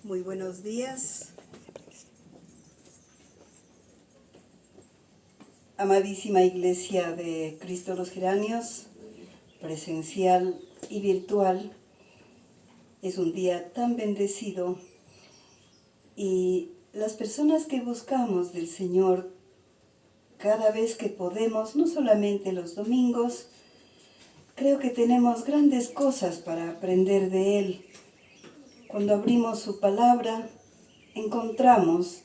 Muy buenos días. Amadísima Iglesia de Cristo los Geranios, presencial y virtual, es un día tan bendecido y las personas que buscamos del Señor cada vez que podemos, no solamente los domingos, creo que tenemos grandes cosas para aprender de Él. Cuando abrimos su palabra, encontramos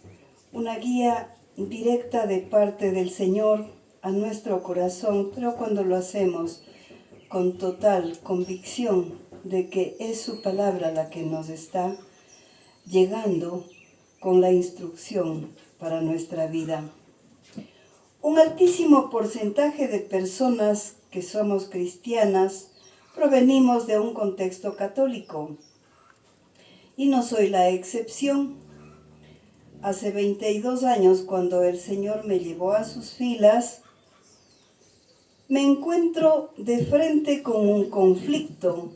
una guía directa de parte del Señor a nuestro corazón, pero cuando lo hacemos con total convicción de que es su palabra la que nos está llegando con la instrucción para nuestra vida. Un altísimo porcentaje de personas que somos cristianas provenimos de un contexto católico. Y no soy la excepción. Hace 22 años, cuando el Señor me llevó a sus filas, me encuentro de frente con un conflicto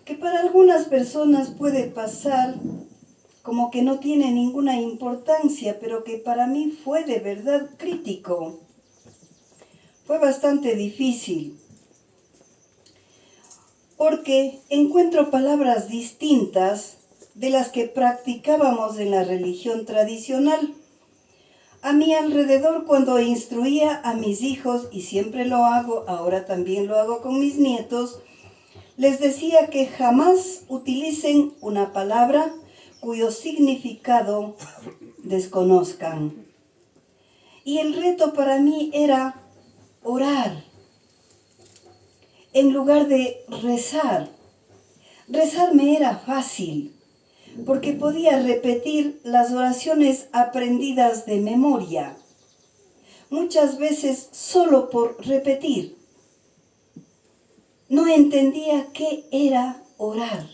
que para algunas personas puede pasar como que no tiene ninguna importancia, pero que para mí fue de verdad crítico. Fue bastante difícil, porque encuentro palabras distintas de las que practicábamos en la religión tradicional. A mi alrededor, cuando instruía a mis hijos, y siempre lo hago, ahora también lo hago con mis nietos, les decía que jamás utilicen una palabra cuyo significado desconozcan. Y el reto para mí era orar, en lugar de rezar. Rezar me era fácil, porque podía repetir las oraciones aprendidas de memoria, muchas veces solo por repetir. No entendía qué era orar.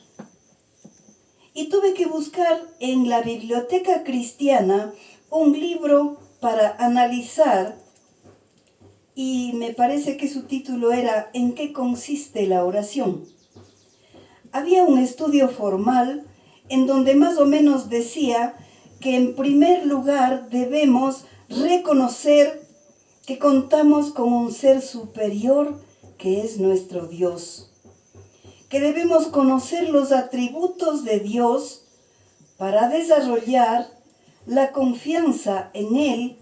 Y tuve que buscar en la biblioteca cristiana un libro para analizar, y me parece que su título era ¿En qué consiste la oración? Había un estudio formal en donde más o menos decía que en primer lugar debemos reconocer que contamos con un ser superior que es nuestro Dios, que debemos conocer los atributos de Dios para desarrollar la confianza en Él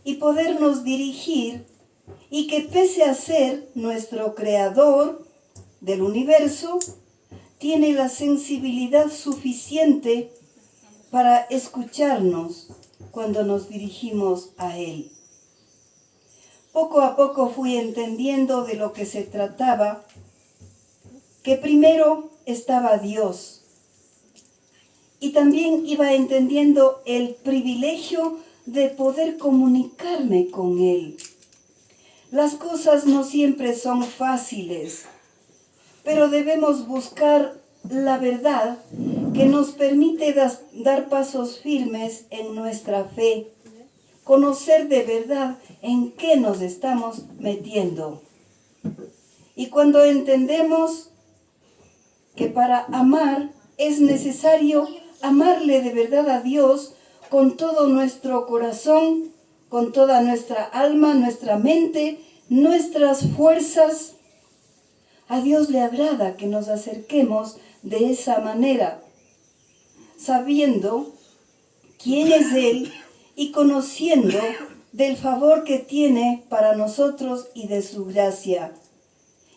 y podernos dirigir, y que pese a ser nuestro creador del universo, tiene la sensibilidad suficiente para escucharnos cuando nos dirigimos a Él. Poco a poco fui entendiendo de lo que se trataba, que primero estaba Dios, y también iba entendiendo el privilegio de poder comunicarme con Él. Las cosas no siempre son fáciles, pero debemos buscar la verdad que nos permite dar pasos firmes en nuestra fe, conocer de verdad en qué nos estamos metiendo. Y cuando entendemos que para amar es necesario amarle de verdad a Dios con todo nuestro corazón, con toda nuestra alma, nuestra mente, nuestras fuerzas, a Dios le agrada que nos acerquemos de esa manera, sabiendo quién es Él y conociendo del favor que tiene para nosotros y de su gracia,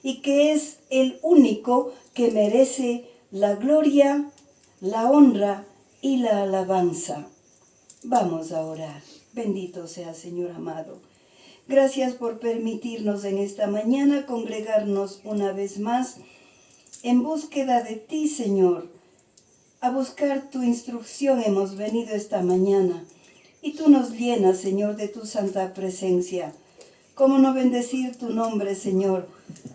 y que es el único que merece la gloria, la honra y la alabanza. Vamos a orar. Bendito sea, Señor amado. Gracias por permitirnos en esta mañana congregarnos una vez más en búsqueda de ti, Señor. A buscar tu instrucción hemos venido esta mañana, y tú nos llenas, Señor, de tu santa presencia. ¿Cómo no bendecir tu nombre, Señor,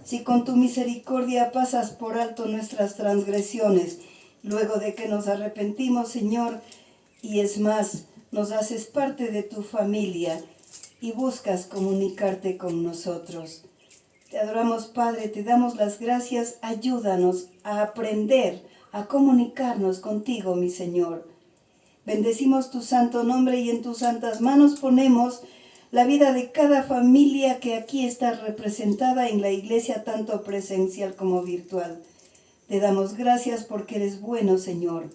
si con tu misericordia pasas por alto nuestras transgresiones, luego de que nos arrepentimos, Señor, y es más, nos haces parte de tu familia y buscas comunicarte con nosotros? Te adoramos, Padre, te damos las gracias. Ayúdanos a aprender a comunicarnos contigo, mi Señor. Bendecimos tu santo nombre y en tus santas manos ponemos la vida de cada familia que aquí está representada en la iglesia, tanto presencial como virtual. Te damos gracias porque eres bueno, Señor,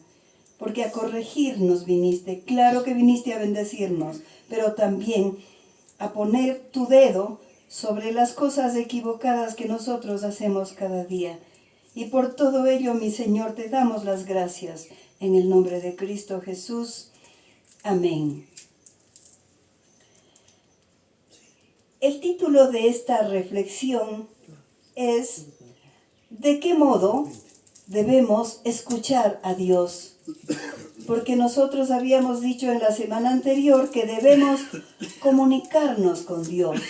porque a corregirnos viniste. Claro que viniste a bendecirnos, pero también a poner tu dedo sobre las cosas equivocadas que nosotros hacemos cada día. Y por todo ello, mi Señor, te damos las gracias. En el nombre de Cristo Jesús. Amén. El título de esta reflexión es ¿de qué modo debemos escuchar a Dios? Porque nosotros habíamos dicho en la semana anterior que debemos comunicarnos con Dios,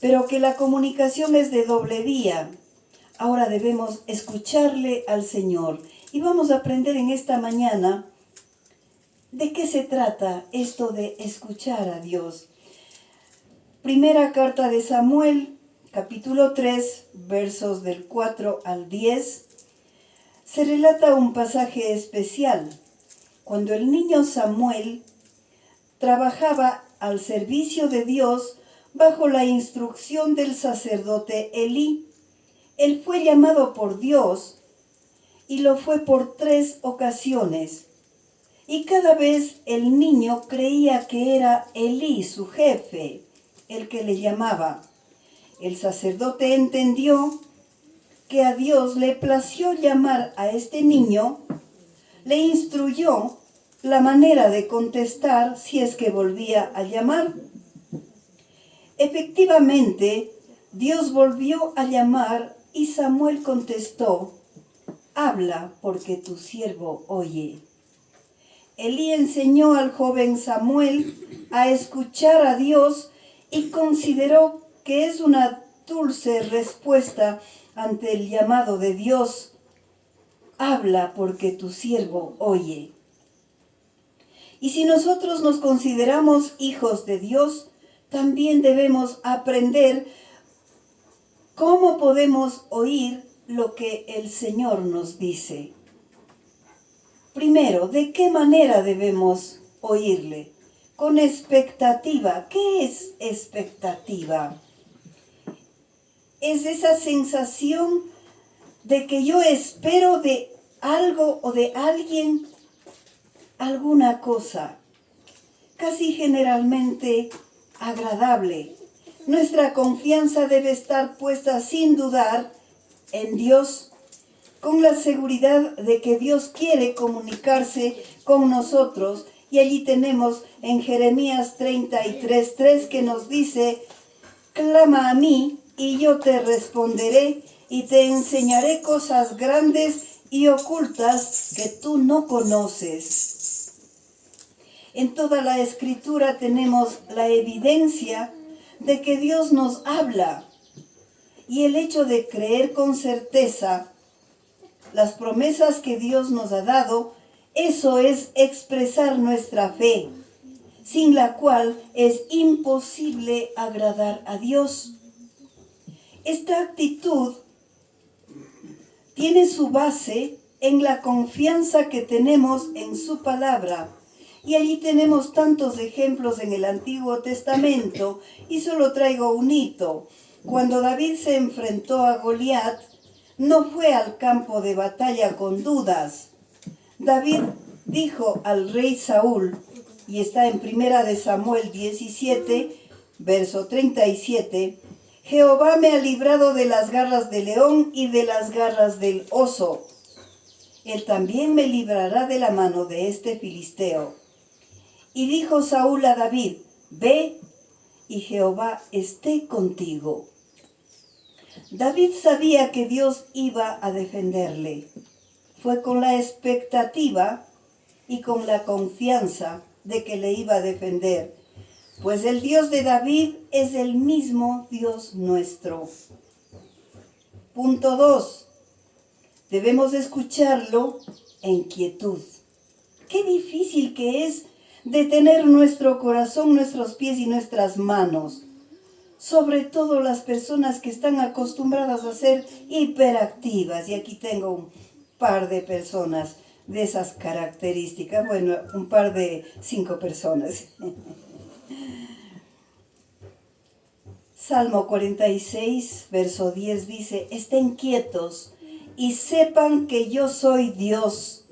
pero que la comunicación es de doble vía. Ahora debemos escucharle al Señor. Y vamos a aprender en esta mañana de qué se trata esto de escuchar a Dios. Primera carta de Samuel, capítulo 3, versos del 4 al 10. Se relata un pasaje especial. Cuando el niño Samuel trabajaba al servicio de Dios bajo la instrucción del sacerdote Elí, él fue llamado por Dios y lo fue por 3 ocasiones. Y cada vez el niño creía que era Elí, su jefe, el que le llamaba. El sacerdote entendió que a Dios le plació llamar a este niño, le instruyó la manera de contestar si es que volvía a llamar. Efectivamente, Dios volvió a llamar y Samuel contestó: habla, porque tu siervo oye. Elí enseñó al joven Samuel a escuchar a Dios y consideró que es una dulce respuesta ante el llamado de Dios. Habla, porque tu siervo oye. Y si nosotros nos consideramos hijos de Dios, también debemos aprender cómo podemos oír lo que el Señor nos dice. Primero, ¿de qué manera debemos oírle? Con expectativa. ¿Qué es expectativa? Es esa sensación de que yo espero de algo o de alguien alguna cosa, casi generalmente agradable. Nuestra confianza debe estar puesta sin dudar en Dios, con la seguridad de que Dios quiere comunicarse con nosotros. Y allí tenemos en Jeremías 33:3 que nos dice: clama a mí y yo te responderé y te enseñaré cosas grandes y ocultas que tú no conoces. En toda la Escritura tenemos la evidencia de que Dios nos habla, y el hecho de creer con certeza las promesas que Dios nos ha dado, eso es expresar nuestra fe, sin la cual es imposible agradar a Dios. Esta actitud tiene su base en la confianza que tenemos en su palabra. Y allí tenemos tantos ejemplos en el Antiguo Testamento, y solo traigo un hito. Cuando David se enfrentó a Goliat, no fue al campo de batalla con dudas. David dijo al rey Saúl, y está en 1 Samuel 17, verso 37, Jehová me ha librado de las garras del león y de las garras del oso. Él también me librará de la mano de este filisteo. Y dijo Saúl a David: ve, y Jehová esté contigo. David sabía que Dios iba a defenderle. Fue con la expectativa y con la confianza de que le iba a defender, pues el Dios de David es el mismo Dios nuestro. Punto 2. Debemos escucharlo en quietud. Qué difícil que es detener nuestro corazón, nuestros pies y nuestras manos. Sobre todo las personas que están acostumbradas a ser hiperactivas. Y aquí tengo par de personas de esas características. Bueno, un par de 5 personas. Salmo 46, verso 10 dice: estén quietos y sepan que yo soy Dios.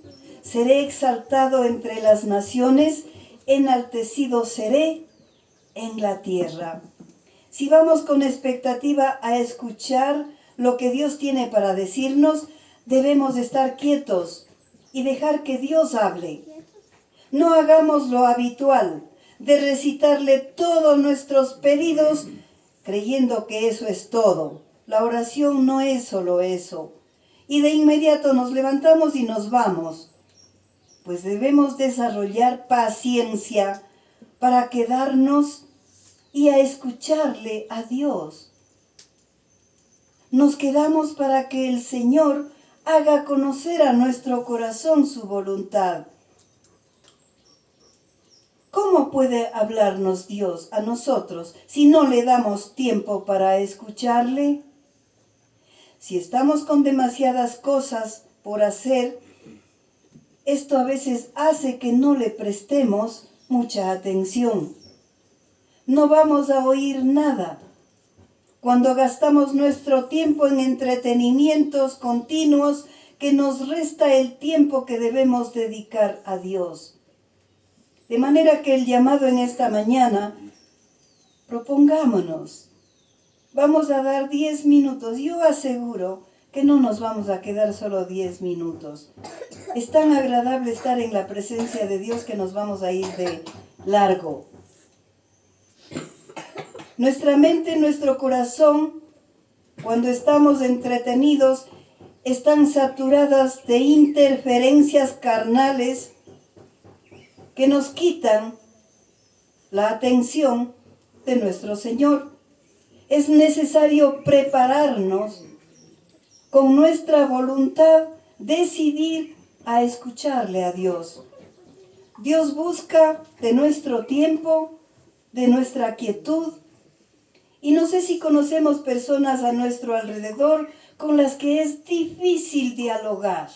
Seré exaltado entre las naciones, enaltecido seré en la tierra. Si vamos con expectativa a escuchar lo que Dios tiene para decirnos, debemos estar quietos y dejar que Dios hable. No hagamos lo habitual de recitarle todos nuestros pedidos creyendo que eso es todo. La oración no es solo eso. Y de inmediato nos levantamos y nos vamos. Pues debemos desarrollar paciencia para quedarnos y a escucharle a Dios. Nos quedamos para que el Señor haga conocer a nuestro corazón su voluntad. ¿Cómo puede hablarnos Dios a nosotros si no le damos tiempo para escucharle? Si estamos con demasiadas cosas por hacer, esto a veces hace que no le prestemos mucha atención. No vamos a oír nada. Cuando gastamos nuestro tiempo en entretenimientos continuos que nos resta el tiempo que debemos dedicar a Dios. De manera que el llamado en esta mañana, propongámonos. Vamos a dar 10 minutos. Yo aseguro que no nos vamos a quedar solo 10 minutos. Es tan agradable estar en la presencia de Dios que nos vamos a ir de largo. Nuestra mente, nuestro corazón, cuando estamos entretenidos, están saturadas de interferencias carnales que nos quitan la atención de nuestro Señor. Es necesario prepararnos con nuestra voluntad, decidir a escucharle a Dios. Dios busca de nuestro tiempo, de nuestra quietud. Y no sé si conocemos personas a nuestro alrededor con las que es difícil dialogar,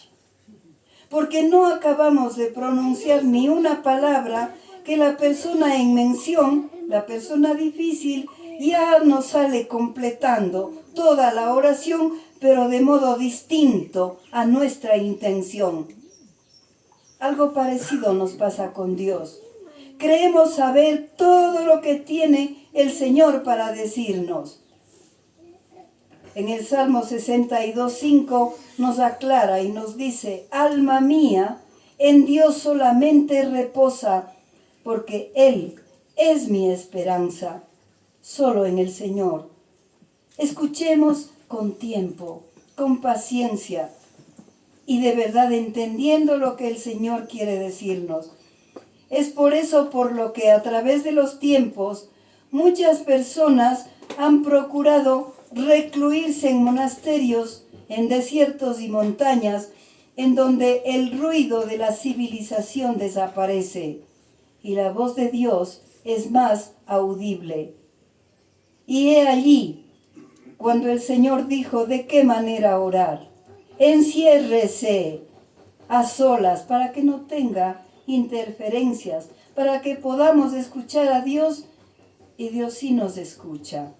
porque no acabamos de pronunciar ni una palabra que la persona en mención, la persona difícil, ya nos sale completando toda la oración, pero de modo distinto a nuestra intención. Algo parecido nos pasa con Dios. Creemos saber todo lo que tiene el Señor para decirnos. En el Salmo 62:5 nos aclara y nos dice: alma mía, en Dios solamente reposa, porque Él es mi esperanza, solo en el Señor. Escuchemos con tiempo, con paciencia y de verdad entendiendo lo que el Señor quiere decirnos. Es por eso por lo que a través de los tiempos muchas personas han procurado recluirse en monasterios, en desiertos y montañas, en donde el ruido de la civilización desaparece y la voz de Dios es más audible. Y he allí, cuando el Señor dijo de qué manera orar: enciérrese a solas para que no tenga interferencias, para que podamos escuchar a Dios, y Dios sí nos escucha.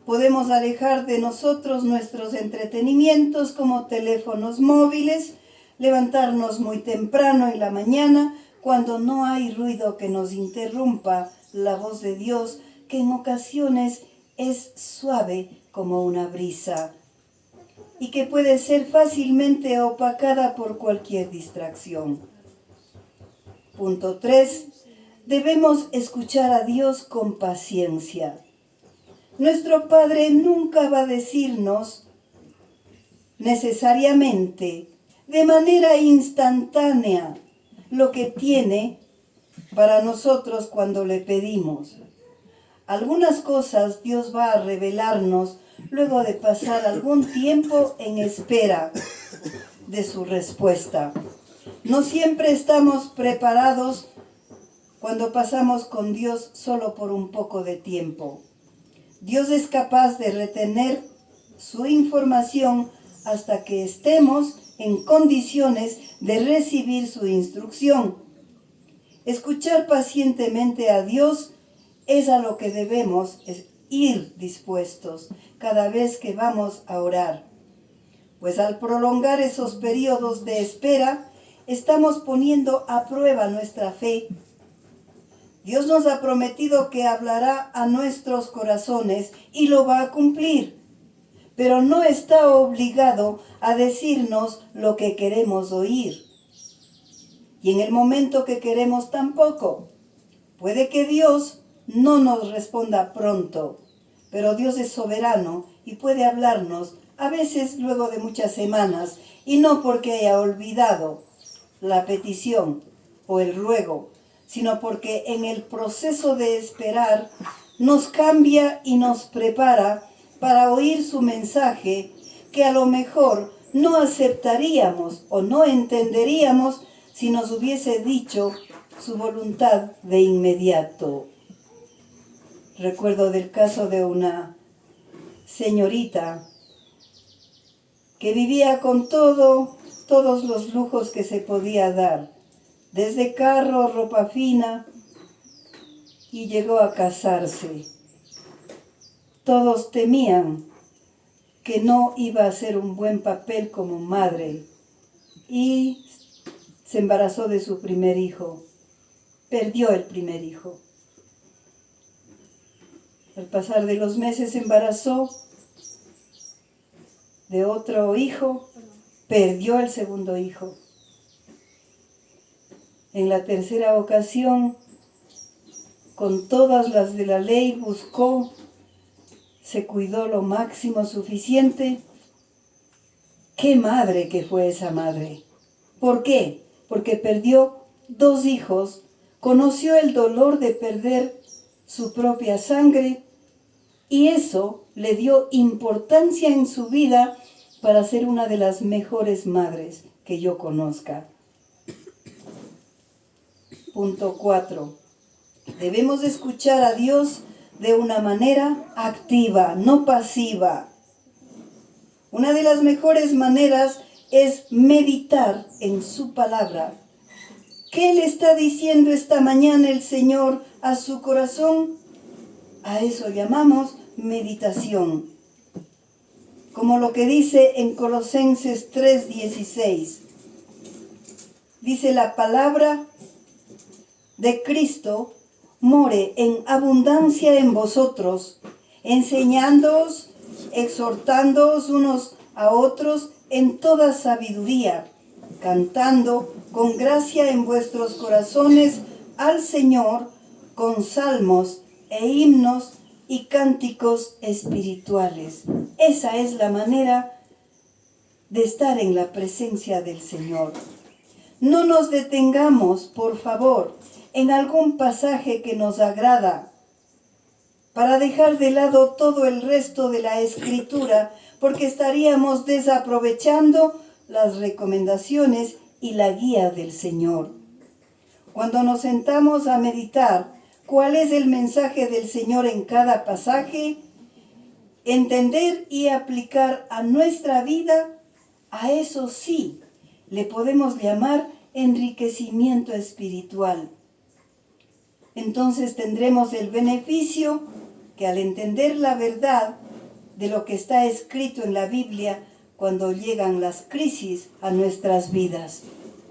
Podemos alejar de nosotros nuestros entretenimientos como teléfonos móviles, levantarnos muy temprano en la mañana cuando no hay ruido que nos interrumpa la voz de Dios, que en ocasiones es suave como una brisa y que puede ser fácilmente opacada por cualquier distracción. Punto 3. Debemos escuchar a Dios con paciencia. Nuestro Padre nunca va a decirnos necesariamente, de manera instantánea, lo que tiene para nosotros cuando le pedimos. Algunas cosas Dios va a revelarnos luego de pasar algún tiempo en espera de su respuesta. No siempre estamos preparados cuando pasamos con Dios solo por un poco de tiempo. Dios es capaz de retener su información hasta que estemos en condiciones de recibir su instrucción. Escuchar pacientemente a Dios es a lo que debemos ir dispuestos cada vez que vamos a orar. Pues al prolongar esos periodos de espera, estamos poniendo a prueba nuestra fe. Dios nos ha prometido que hablará a nuestros corazones y lo va a cumplir, pero no está obligado a decirnos lo que queremos oír. Y en el momento que queremos tampoco. Puede que Dios no nos responda pronto, pero Dios es soberano y puede hablarnos a veces luego de muchas semanas, y no porque haya olvidado la petición o el ruego, sino porque en el proceso de esperar nos cambia y nos prepara para oír su mensaje que a lo mejor no aceptaríamos o no entenderíamos si nos hubiese dicho su voluntad de inmediato. Recuerdo del caso de una señorita que vivía con todos los lujos que se podía dar, desde carro, ropa fina, y llegó a casarse. Todos temían que no iba a hacer un buen papel como madre, y se embarazó de su primer hijo. Perdió el primer hijo. Al pasar de los meses se embarazó de otro hijo, perdió el segundo hijo. En la tercera ocasión, con todas las de la ley, buscó, se cuidó lo máximo suficiente. ¡Qué madre que fue esa madre! ¿Por qué? Porque perdió 2 hijos, conoció el dolor de perder su propia sangre, y eso le dio importancia en su vida para ser una de las mejores madres que yo conozca. Punto 4. Debemos escuchar a Dios de una manera activa, no pasiva. Una de las mejores maneras es meditar en su palabra. ¿Qué le está diciendo esta mañana el Señor a su corazón? A eso llamamos meditación. Como lo que dice en Colosenses 3:16. Dice: la palabra de Cristo more en abundancia en vosotros, enseñándoos, exhortándoos unos a otros en toda sabiduría, cantando con gracia en vuestros corazones al Señor con salmos e himnos y cánticos espirituales. Esa es la manera de estar en la presencia del Señor. No nos detengamos, por favor, en algún pasaje que nos agrada, para dejar de lado todo el resto de la Escritura, porque estaríamos desaprovechando las recomendaciones y la guía del Señor. Cuando nos sentamos a meditar cuál es el mensaje del Señor en cada pasaje, entender y aplicar a nuestra vida, a eso sí le podemos llamar enriquecimiento espiritual. Entonces tendremos el beneficio que al entender la verdad de lo que está escrito en la Biblia, cuando llegan las crisis a nuestras vidas,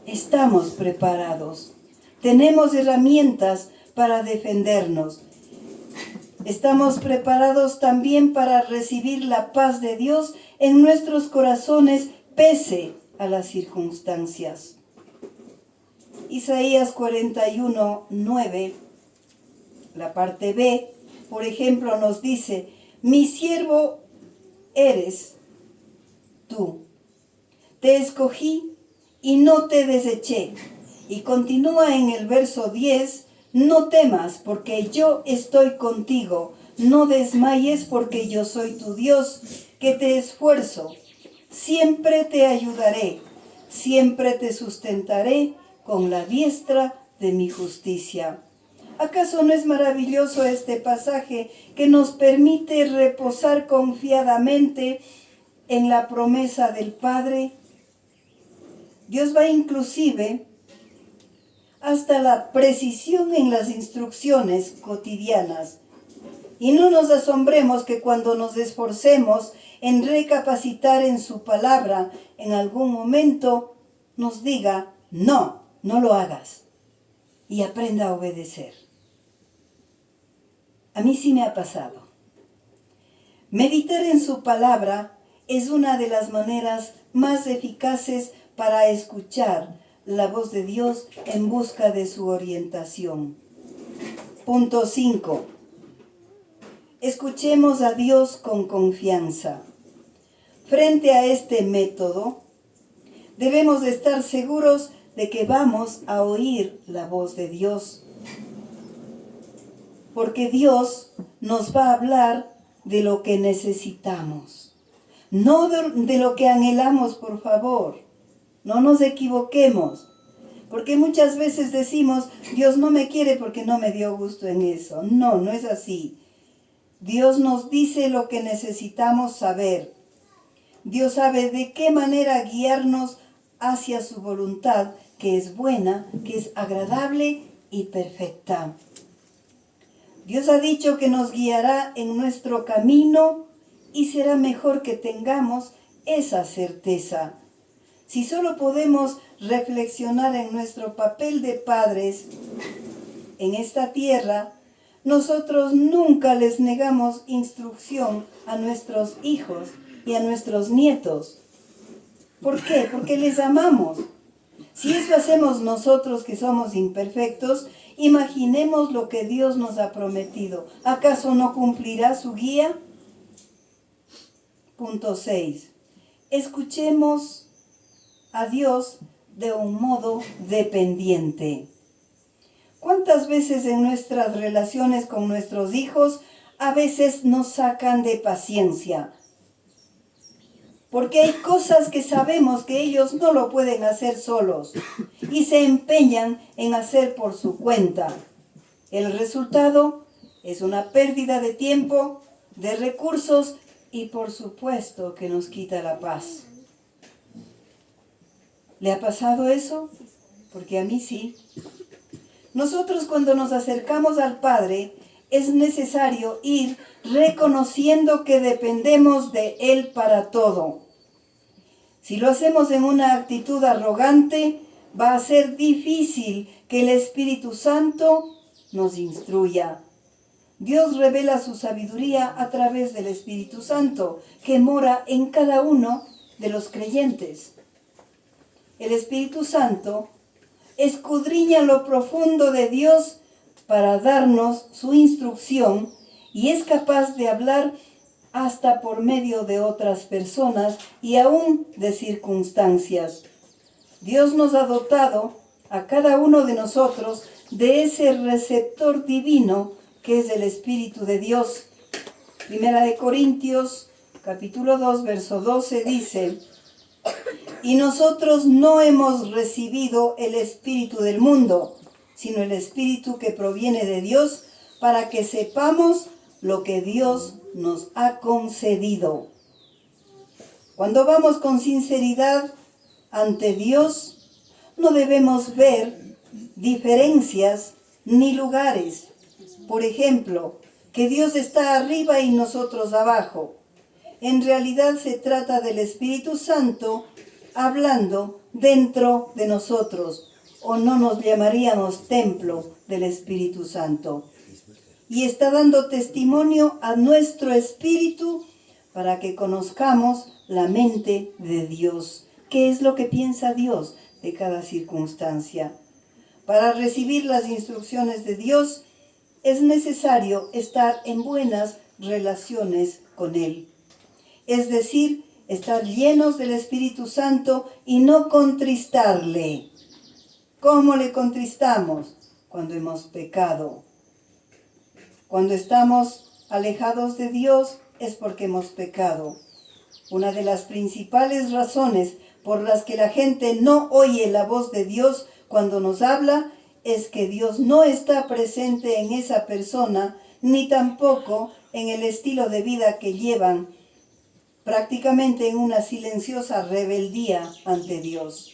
estamos preparados. Tenemos herramientas para defendernos. Estamos preparados también para recibir la paz de Dios en nuestros corazones pese a las circunstancias. Isaías 41:9, la parte B, por ejemplo, nos dice: mi siervo eres tú, te escogí y no te deseché. Y continúa en el verso 10, no temas porque yo estoy contigo, no desmayes porque yo soy tu Dios, que te esfuerzo, siempre te ayudaré, siempre te sustentaré con la diestra de mi justicia. ¿Acaso no es maravilloso este pasaje que nos permite reposar confiadamente en la promesa del Padre, Dios va inclusive hasta la precisión en las instrucciones cotidianas. Y no nos asombremos que cuando nos esforcemos en recapacitar en su palabra, en algún momento nos diga, no, no lo hagas, y aprenda a obedecer. A mí sí me ha pasado. Meditar en su palabra es una de las maneras más eficaces para escuchar la voz de Dios en busca de su orientación. Punto 5. Escuchemos a Dios con confianza. Frente a este método, debemos estar seguros de que vamos a oír la voz de Dios. Porque Dios nos va a hablar de lo que necesitamos. No de lo que anhelamos, por favor. No nos equivoquemos. Porque muchas veces decimos, Dios no me quiere porque no me dio gusto en eso. No, no es así. Dios nos dice lo que necesitamos saber. Dios sabe de qué manera guiarnos hacia su voluntad, que es buena, que es agradable y perfecta. Dios ha dicho que nos guiará en nuestro camino y será mejor que tengamos esa certeza. Si solo podemos reflexionar en nuestro papel de padres en esta tierra, nosotros nunca les negamos instrucción a nuestros hijos y a nuestros nietos. ¿Por qué? Porque les amamos. Si eso hacemos nosotros que somos imperfectos, imaginemos lo que Dios nos ha prometido. ¿Acaso no cumplirá su guía? Punto 6. Escuchemos a Dios de un modo dependiente. ¿Cuántas veces en nuestras relaciones con nuestros hijos a veces nos sacan de paciencia? Porque hay cosas que sabemos que ellos no lo pueden hacer solos y se empeñan en hacer por su cuenta. El resultado es una pérdida de tiempo, de recursos y por supuesto que nos quita la paz. ¿Le ha pasado eso? Porque a mí sí. Nosotros cuando nos acercamos al Padre es necesario ir reconociendo que dependemos de Él para todo. Si lo hacemos en una actitud arrogante, va a ser difícil que el Espíritu Santo nos instruya. Dios revela su sabiduría a través del Espíritu Santo, que mora en cada uno de los creyentes. El Espíritu Santo escudriña lo profundo de Dios para darnos su instrucción y es capaz de hablar hasta por medio de otras personas y aún de circunstancias. Dios nos ha dotado a cada uno de nosotros de ese receptor divino que es el Espíritu de Dios. Primera de Corintios, capítulo 2, verso 12 dice: y nosotros no hemos recibido el espíritu del mundo, sino el Espíritu que proviene de Dios, para que sepamos lo que Dios nos ha concedido. Cuando vamos con sinceridad ante Dios, no debemos ver diferencias ni lugares. Por ejemplo, que Dios está arriba y nosotros abajo. En realidad se trata del Espíritu Santo hablando dentro de nosotros, o no nos llamaríamos templo del Espíritu Santo. Y está dando testimonio a nuestro espíritu para que conozcamos la mente de Dios. ¿Qué es lo que piensa Dios de cada circunstancia? Para recibir las instrucciones de Dios es necesario estar en buenas relaciones con Él. Es decir, estar llenos del Espíritu Santo y no contristarle. ¿Cómo le contristamos? Cuando hemos pecado. Cuando estamos alejados de Dios es porque hemos pecado. Una de las principales razones por las que la gente no oye la voz de Dios cuando nos habla es que Dios no está presente en esa persona, ni tampoco en el estilo de vida que llevan. prácticamente en una silenciosa rebeldía ante Dios.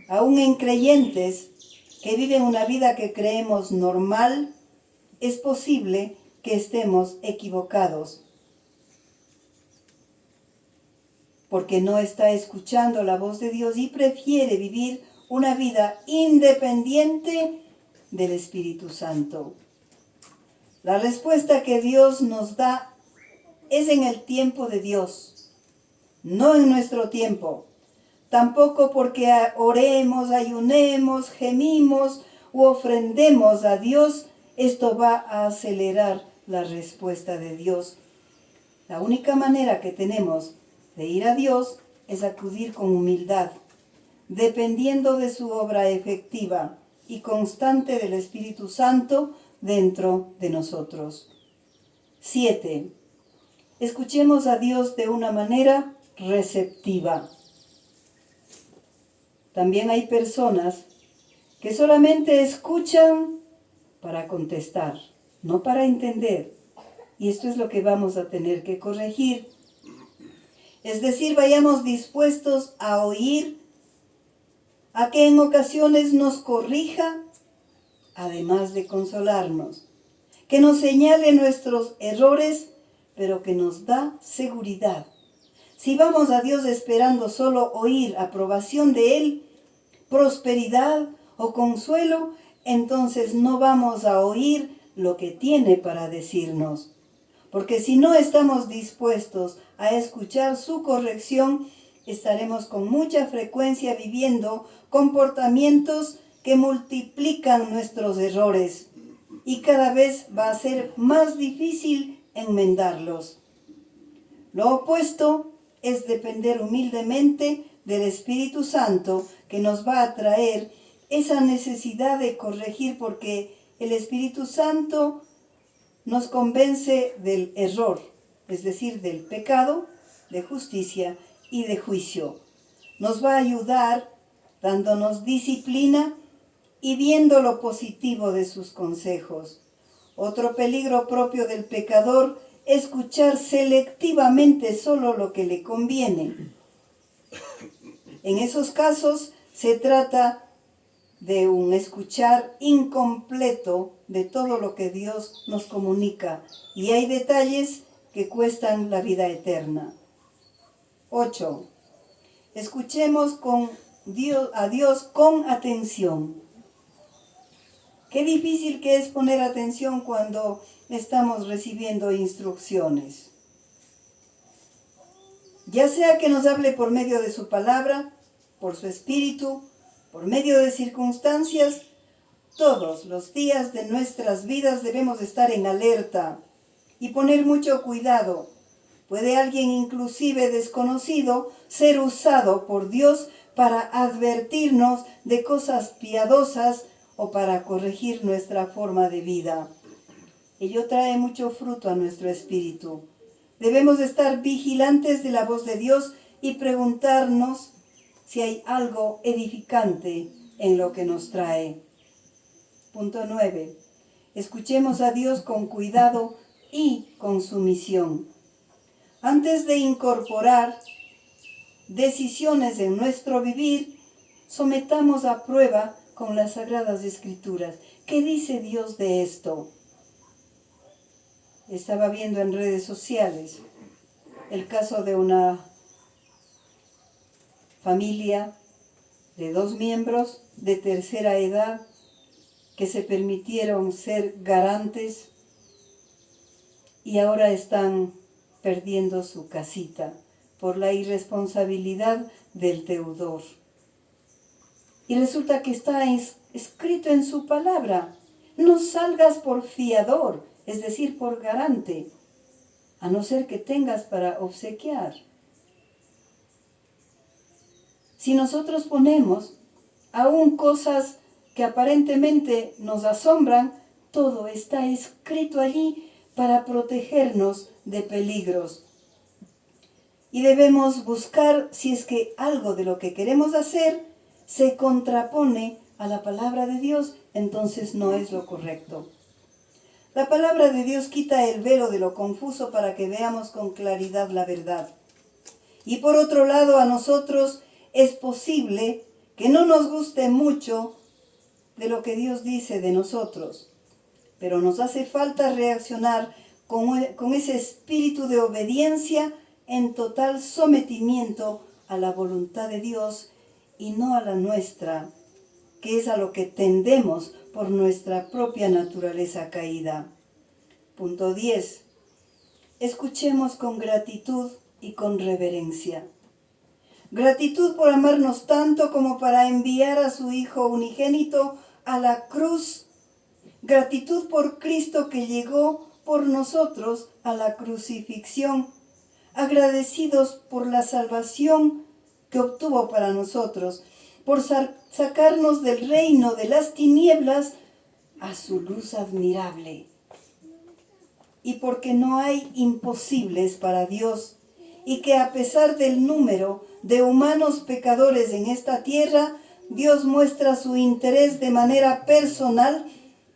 Aún en creyentes que viven una vida que creemos normal, es posible que estemos equivocados, porque no está escuchando la voz de Dios y prefiere vivir una vida independiente del Espíritu Santo. La respuesta que Dios nos da es en el tiempo de Dios, no en nuestro tiempo. Tampoco porque oremos, ayunemos, gemimos u ofrendemos a Dios, esto va a acelerar la respuesta de Dios. La única manera que tenemos de ir a Dios es acudir con humildad, dependiendo de su obra efectiva y constante del Espíritu Santo dentro de nosotros. 7. Escuchemos a Dios de una manera receptiva. También hay personas que solamente escuchan para contestar, no para entender. Y esto es lo que vamos a tener que corregir. Es decir, vayamos dispuestos a oír, a que en ocasiones nos corrija, además de consolarnos, que nos señale nuestros errores, pero que nos da seguridad. Si vamos a Dios esperando solo oír aprobación de Él, prosperidad o consuelo, entonces no vamos a oír lo que tiene para decirnos. Porque si no estamos dispuestos a escuchar su corrección, estaremos con mucha frecuencia viviendo comportamientos que multiplican nuestros errores y cada vez va a ser más difícil enmendarlos. Lo opuesto es depender humildemente del Espíritu Santo, que nos va a traer esa necesidad de corregir, porque el Espíritu Santo nos convence del error, es decir, del pecado, de justicia y de juicio. Nos va a ayudar dándonos disciplina y viendo lo positivo de sus consejos. Otro peligro propio del pecador es escuchar selectivamente solo lo que le conviene. En esos casos se trata de un escuchar incompleto de todo lo que Dios nos comunica, y hay detalles que cuestan la vida eterna. 8. Escuchemos a Dios con atención. Qué difícil que es poner atención cuando estamos recibiendo instrucciones. Ya sea que nos hable por medio de su palabra, por su espíritu, por medio de circunstancias, todos los días de nuestras vidas debemos estar en alerta y poner mucho cuidado. Puede alguien inclusive desconocido ser usado por Dios para advertirnos de cosas piadosas o para corregir nuestra forma de vida. Ello trae mucho fruto a nuestro espíritu. Debemos estar vigilantes de la voz de Dios y preguntarnos si hay algo edificante en lo que nos trae. Punto 9. Escuchemos a Dios con cuidado y con sumisión. Antes de incorporar decisiones en nuestro vivir, sometamos a prueba con las Sagradas Escrituras. ¿Qué dice Dios de esto? Estaba viendo en redes sociales el caso de una familia de 2 miembros de tercera edad que se permitieron ser garantes y ahora están perdiendo su casita por la irresponsabilidad del deudor. Y resulta que está escrito en su palabra: no salgas por fiador, es decir, por garante, a no ser que tengas para obsequiar. Si nosotros ponemos aún cosas que aparentemente nos asombran, todo está escrito allí para protegernos de peligros. Y debemos buscar si es que algo de lo que queremos hacer se contrapone a la palabra de Dios, entonces no es lo correcto. La palabra de Dios quita el velo de lo confuso para que veamos con claridad la verdad. Y por otro lado, a nosotros es posible que no nos guste mucho de lo que Dios dice de nosotros, pero nos hace falta reaccionar con ese espíritu de obediencia en total sometimiento a la voluntad de Dios y no a la nuestra, que es a lo que tendemos por nuestra propia naturaleza caída. Punto 10. Escuchemos con gratitud y con reverencia. Gratitud por amarnos tanto como para enviar a su Hijo unigénito a la cruz. Gratitud por Cristo que llegó por nosotros a la crucifixión. Agradecidos por la salvación que obtuvo para nosotros, por sacarnos del reino de las tinieblas a su luz admirable. Y porque no hay imposibles para Dios, y que a pesar del número de humanos pecadores en esta tierra, Dios muestra su interés de manera personal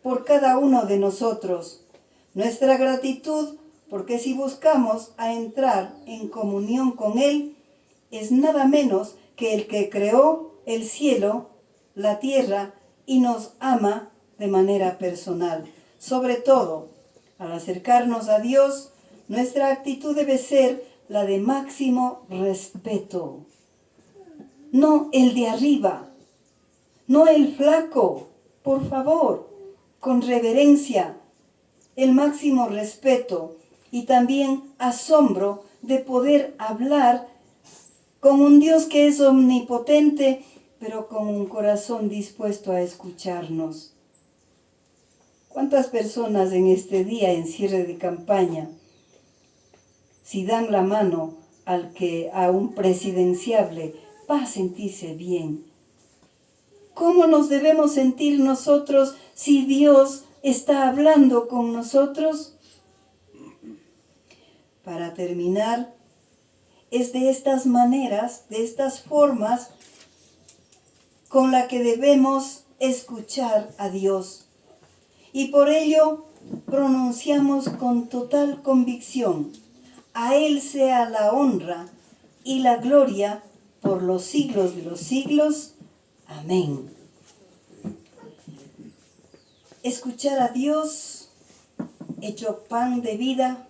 por cada uno de nosotros. Nuestra gratitud, porque si buscamos a entrar en comunión con Él, es nada menos que el que creó el cielo, la tierra y nos ama de manera personal. Sobre todo, al acercarnos a Dios, nuestra actitud debe ser la de máximo respeto. No el de arriba, no el flaco, por favor, con reverencia, el máximo respeto y también asombro de poder hablar con un Dios que es omnipotente, pero con un corazón dispuesto a escucharnos. ¿Cuántas personas en este día en cierre de campaña, si dan la mano a un presidenciable, va a sentirse bien? ¿Cómo nos debemos sentir nosotros si Dios está hablando con nosotros? Para terminar, es de estas maneras, de estas formas, con la que debemos escuchar a Dios. Y por ello pronunciamos con total convicción: a Él sea la honra y la gloria por los siglos de los siglos. Amén. Escuchar a Dios, hecho pan de vida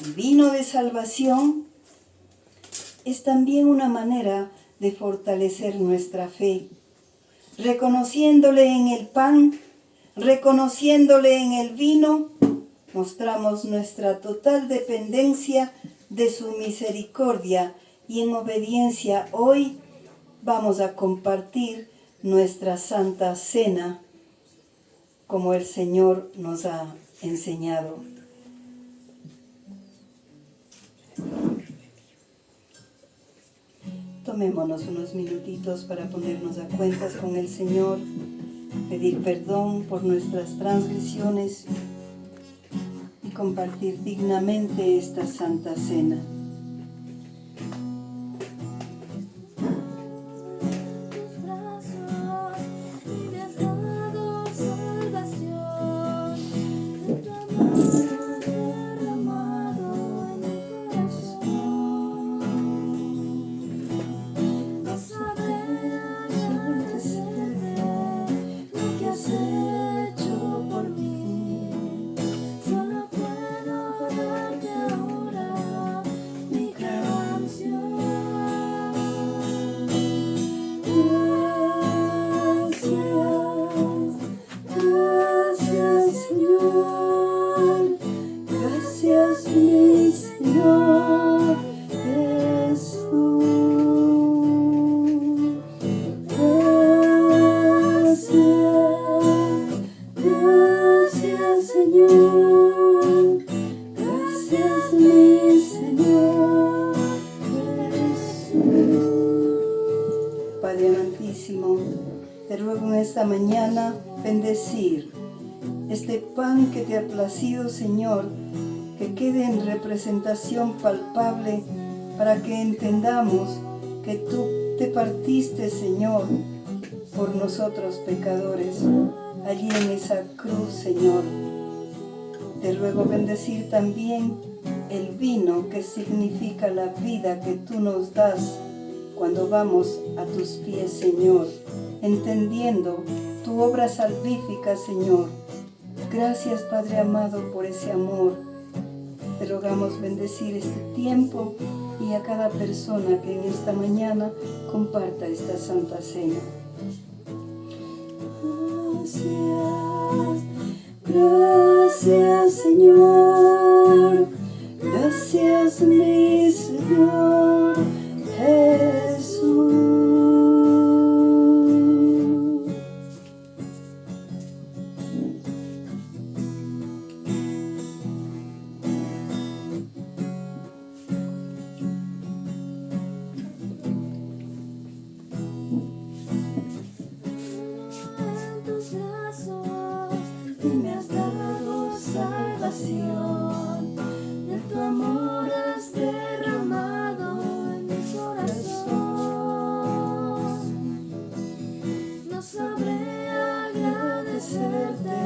y vino de salvación, es también una manera de fortalecer nuestra fe, reconociéndole en el pan, reconociéndole en el vino, mostramos nuestra total dependencia de su misericordia y en obediencia hoy vamos a compartir nuestra Santa Cena como el Señor nos ha enseñado. Tomémonos unos minutitos para ponernos a cuentas con el Señor, pedir perdón por nuestras transgresiones y compartir dignamente esta Santa Cena. Padre amantísimo, te ruego en esta mañana bendecir este pan que te ha placido, Señor, que quede en representación palpable para que entendamos que tú te partiste, Señor, por nosotros pecadores, allí en esa cruz, Señor. Te ruego bendecir también el vino que significa la vida que tú nos das cuando vamos a tus pies, Señor, entendiendo tu obra salvífica, Señor. Gracias, Padre amado, por ese amor. Te rogamos bendecir este tiempo y a cada persona que en esta mañana comparta esta Santa Cena. Gracias, Señor. Gracias, mi Señor Jesús. Me has dado salvación, de tu amor has derramado en mi corazón. No sabré agradecerte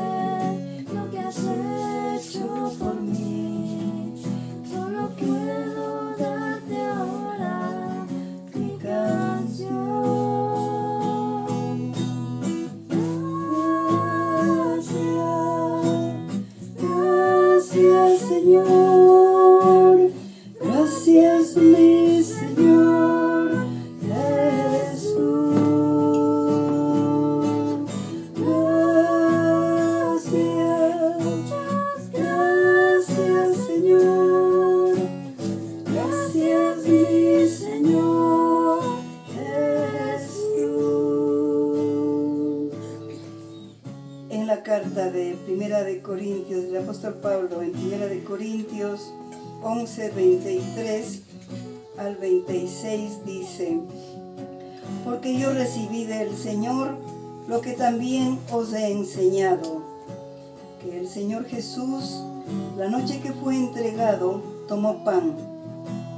lo que has hecho por mí, solo puedo darte ahora mi canción. Gracias, Señor, gracias, mi Señor Jesús. Gracias, Señor, gracias, mi Señor Jesús. En la carta de Primera de Corintios, del apóstol Pablo, en Primera de Corintios 11, 23 al 26 dice: porque yo recibí del Señor lo que también os he enseñado, que el Señor Jesús, la noche que fue entregado, tomó pan,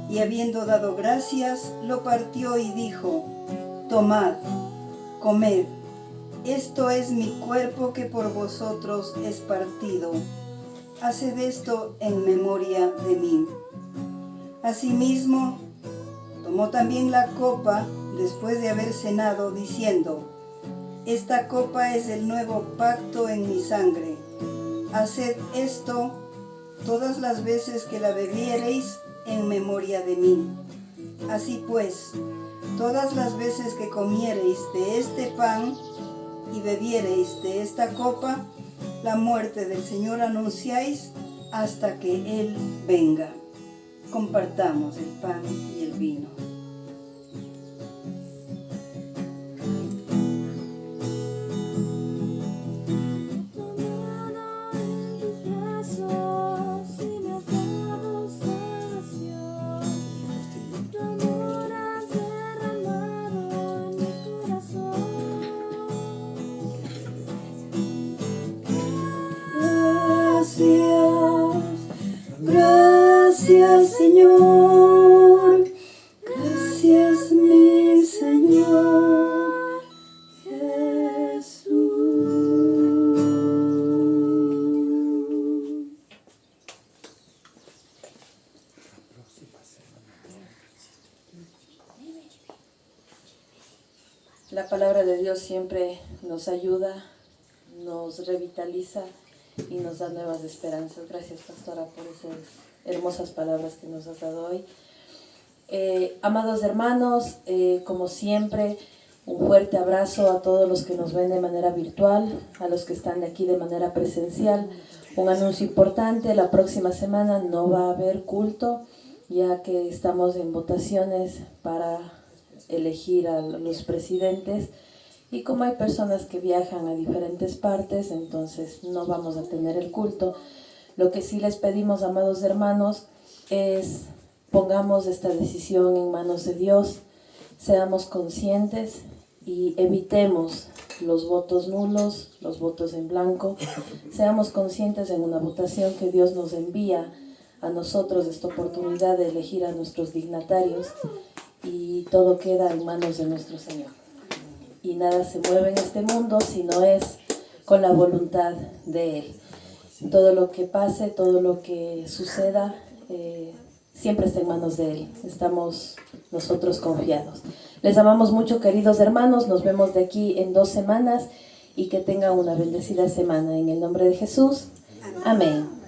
y habiendo dado gracias, lo partió y dijo: tomad, comed, esto es mi cuerpo que por vosotros es partido. Haced esto en memoria de mí. Asimismo, tomó también la copa después de haber cenado, diciendo: esta copa es el nuevo pacto en mi sangre. Haced esto todas las veces que la bebiereis en memoria de mí. Así pues, todas las veces que comiereis de este pan y bebiereis de esta copa, la muerte del Señor anunciáis hasta que Él venga. Compartamos el pan y el vino. Gracias, Señor, gracias, mi Señor Jesús. La palabra de Dios siempre nos ayuda, nos revitaliza y nos da nuevas esperanzas. Gracias, pastora, por esas hermosas palabras que nos has dado hoy. Amados hermanos, como siempre, un fuerte abrazo a todos los que nos ven de manera virtual, a los que están de aquí de manera presencial. Un anuncio importante: la próxima semana no va a haber culto, ya que estamos en votaciones para elegir a los presidentes. Y como hay personas que viajan a diferentes partes, entonces no vamos a tener el culto. Lo que sí les pedimos, amados hermanos, es pongamos esta decisión en manos de Dios, seamos conscientes y evitemos los votos nulos, los votos en blanco. Seamos conscientes en una votación que Dios nos envía a nosotros esta oportunidad de elegir a nuestros dignatarios, y todo queda en manos de nuestro Señor. Y nada se mueve en este mundo si no es con la voluntad de Él. Todo lo que pase, todo lo que suceda siempre está en manos de Él. Estamos nosotros confiados. Les amamos mucho, queridos hermanos. Nos vemos de aquí en 2 semanas y que tengan una bendecida semana. En el nombre de Jesús. Amén.